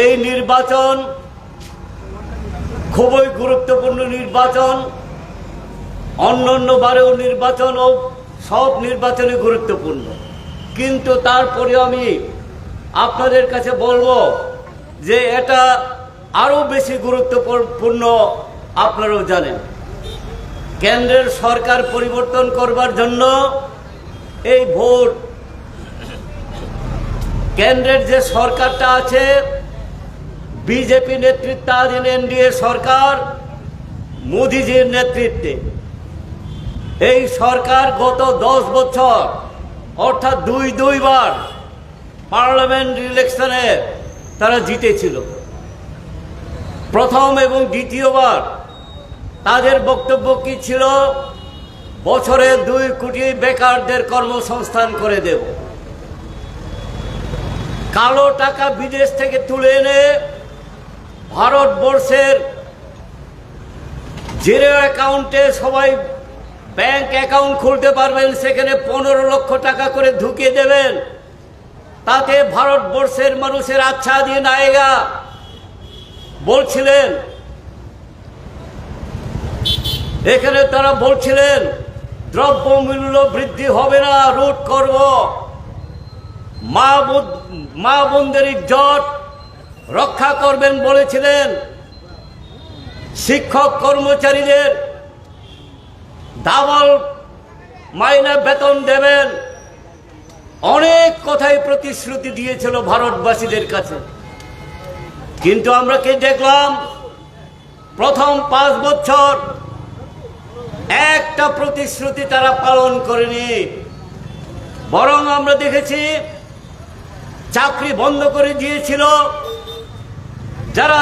এই নির্বাচন খুবই গুরুত্বপূর্ণ নির্বাচন। অন্যান্য বারেও নির্বাচন ও সব নির্বাচনই গুরুত্বপূর্ণ, কিন্তু তারপরে আমি আপনাদের কাছে বলবো যে এটা আরো বেশি গুরুত্বপূর্ণ। আপনারাও জানেন, কেন্দ্রের সরকার পরিবর্তন করবার জন্য এই ভোট, কেন্দ্রের যে সরকারটা আছে বিজেপি নেতৃত্বাধীন এনডিএ সরকার, মোদিজির নেতৃত্বে এই সরকার গত 10 বছর অর্থাৎ দুইবার পার্লামেন্ট ইলেকশনে তারা জিতেছিল। প্রথম এবং দ্বিতীয়বার তাদের বক্তব্য কি ছিল? বছরে 2 কোটি বেকারদের কর্মসংস্থান করে দেব। কালো টাকা বিদেশ থেকে তুলে এনে ভারতবর্ষের জিরো অ্যাকাউন্টে সবাই ব্যাংক অ্যাকাউন্ট খুলতে পারবেন, সেখানে 15 লক্ষ টাকা করে ঢুকিয়ে দেবেন, তাতে ভারতবর্ষের মানুষের আচ্ছা দিন আয়েগা বলছিলেন। এখানে তারা বলছিলেন দ্রব্যমূল্য বৃদ্ধি হবে না, রোধ করব, মা বোনদের ইজ্জত রক্ষা করবেন বলেছিলেন, শিক্ষক কর্মচারীদের ডাবল মাইনে বেতন দেবেন, অনেক কথাই প্রতিশ্রুতি দিয়েছিল ভারতবাসীদের কাছে। কিন্তু আমরা কি দেখলাম? প্রথম 5 বছর একটা প্রতিশ্রুতি তারা পালন করেনি, বরং আমরা দেখেছি চাকরি বন্ধ করে দিয়েছিল। যারা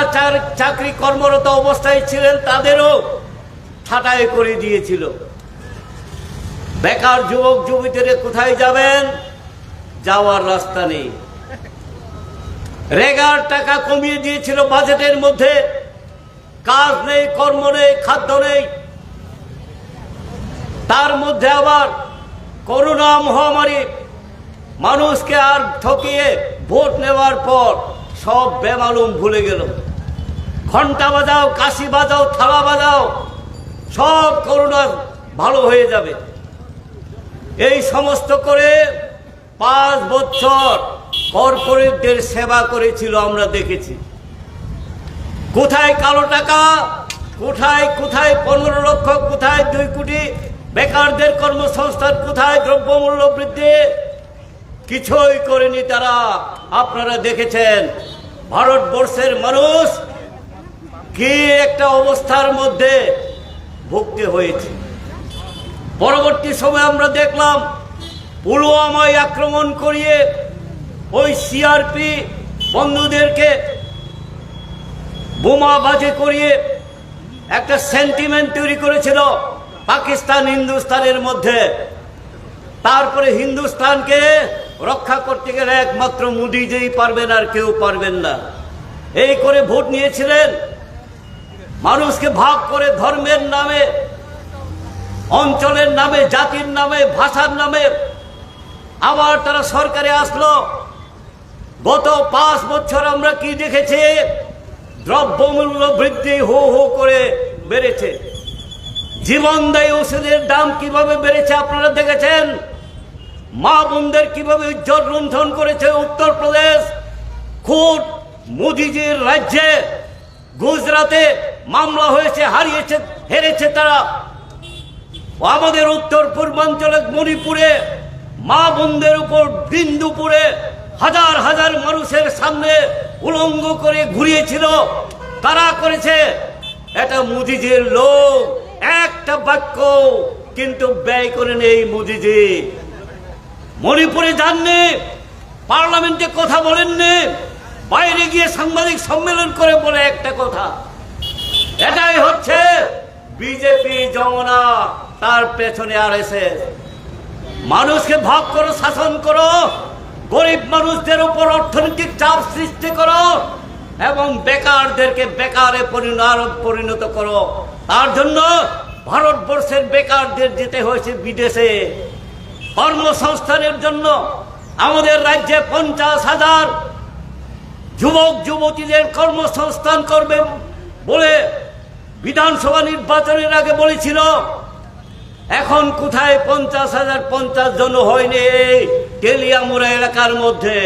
চাকরি কর্মরত অবস্থায় ছিলেন তাদেরও ছাঁটাই করে দিয়েছিল। বেকার যুবক যুবতীরা কোথায় যাবেন? যাওয়ার রাস্তা নেই। রেগার টাকা কমিয়ে দিয়েছিল বাজেটের মধ্যে, কাজ নেই, কর্ম নেই, খাদ্য নেই। তার মধ্যে আবার করোনা মহামারী মানুষকে আর ঠকিয়ে ভোট নেওয়ার পর সব বেমালুম ভুলে গেল। ঘন্টা বাজাও, কাশি বাজাও, থালা বাজাও, সব করোনা ভালো হয়ে যাবে, এই সমস্ত করে 5 বছর কর্পোরেটদের সেবা করেছিল। আমরা দেখেছি কোথায় কালো টাকা, কোথায় 15 লক্ষ, কোথায় 2 কোটি বেকারদের কর্মসংস্থান, কোথায় দ্রব্যমূল্য বৃদ্ধি? কিছুই করেনি তারা। আপনারা দেখেছেন ভারতবর্ষের মানুষ কি একটা অবস্থার মধ্যে ভুগতে হয়েছে। পরবর্তী সময় আমরা দেখলাম পুলওয়ামায় আক্রমণ করিয়ে ওই সিআরপি বন্ধুদেরকে বোমাবাজি করিয়ে একটা সেন্টিমেন্ট তৈরি করেছিল পাকিস্তান হিন্দুস্তানের মধ্যে। তারপরে হিন্দুস্তানকে রক্ষা করতে গেলে একমাত্র মোদিজিই পারবেন, আর কেউ পারবেন না। এই করে ভোট নিয়েছিলেন, মানুষকে ভাগ করে ধর্মের নামে, অঞ্চলের নামে, জাতির নামে, ভাষার নামে। আবার তারা সরকারে আসলো। গত 5 বছর আমরা কি দেখেছি? দ্রব্যমূল্য বৃদ্ধি হু হু করে বেড়েছে। জীবনদায়ী ওষুধের দাম কিভাবে বেড়েছে আপনারা দেখেছেন। মা বোনদের কিভাবে ইজ্জত লুণ্ঠন করেছে উত্তরপ্রদেশ। খুব মোদিজির রাজ্যে গুজরাটে মামলা হয়েছে, হেরেছে তারা। আমাদের উত্তর পূর্বাঞ্চলে মণিপুরে মা বোনদের উপর দিন দুপুরে হাজার হাজার মানুষের সামনে উলঙ্গ করে ঘুরিয়েছিল। তারা করেছে। এটা মোদিজির লোক, একটা বাক্য কিন্তু ব্যয় করেন এই মোদিজি। মণিপুরে যাননি, পার্লামেন্টে কথা বলেননি, বাইরে গিয়ে সাংবাদিক সম্মেলন করে বলে একটা কথা। এটাই হচ্ছে বিজেপি যমুনা, তার পেছনে আরএসএস। মানুষকে ভাগ করো, শাসন করো, গরিব মানুষদের উপর অর্থনৈতিক চাপ সৃষ্টি করো এবং বেকারদেরকে বেকারে পরিণত করো। তার জন্য ভারতবর্ষের বেকারদের যেতে হয়েছে বিদেশে কর্মসংস্থানের জন্য। আমাদের রাজ্যে 50,000 যুবক যুবতীদের কর্মসংস্থান করবে বলে বিধানসভা নির্বাচনের আগে বলেছিল। এখন কোথায় 50,000 50 জন হয়নি এই তেলিয়ামুড়া এলাকার মধ্যে।